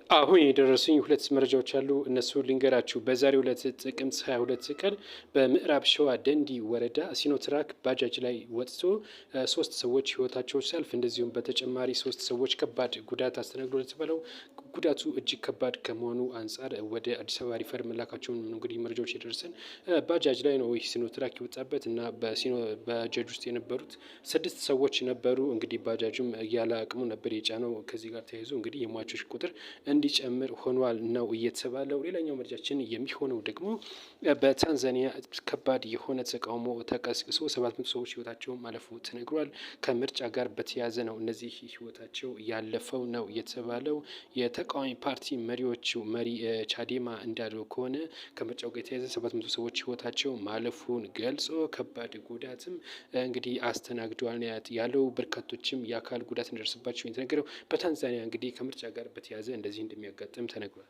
አሁን የደረሱኝ ሁለት መረጃዎች አሉ። እነሱ ልንገራችሁ። በዛሬው ዕለት ጥቅምት 22 ቀን በምዕራብ ሸዋ ደንዲ ወረዳ ሲኖትራክ ባጃጅ ላይ ወጥቶ ሶስት ሰዎች ህይወታቸው ሲያልፍ እንደዚሁም በተጨማሪ ሶስት ሰዎች ከባድ ጉዳት አስተናግዶ የተባለው ጉዳቱ እጅግ ከባድ ከመሆኑ አንጻር ወደ አዲስ አበባ ሪፈር መላካቸውን እንግዲህ መረጃዎች የደረሰን ባጃጅ ላይ ነው። ይህ ሲኖትራክ የወጣበት እና ባጃጅ ውስጥ የነበሩት ስድስት ሰዎች ነበሩ። እንግዲህ ባጃጁም ያለ አቅሙ ነበር የጫነው። ከዚህ ጋር ተያይዞ እንግዲህ የሟቾች ቁጥር እንዲጨምር ሆኗል ነው እየተባለው። ሌላኛው መረጃችን የሚሆነው ደግሞ በታንዛኒያ ከባድ የሆነ ተቃውሞ ተቀስቅሶ 700 ሰዎች ህይወታቸው ማለፉ ተነግሯል። ከምርጫ ጋር በተያያዘ ነው እነዚህ ህይወታቸው ያለፈው ነው የተባለው። የተቃዋሚ ፓርቲ መሪዎቹ መሪ ቻዴማ እንዳለው ከሆነ ከምርጫው ጋር የተያያዘ 700 ሰዎች ህይወታቸው ማለፉን ገልጾ ከባድ ጉዳትም እንግዲህ አስተናግደዋል ያለው። በርካቶችም የአካል ጉዳት እንደደረሰባቸው የተነገረው። በታንዛኒያ እንግዲህ ከምርጫ ጋር በተያያዘ እንደዚህ እንደሚያጋጥም ተነግሯል።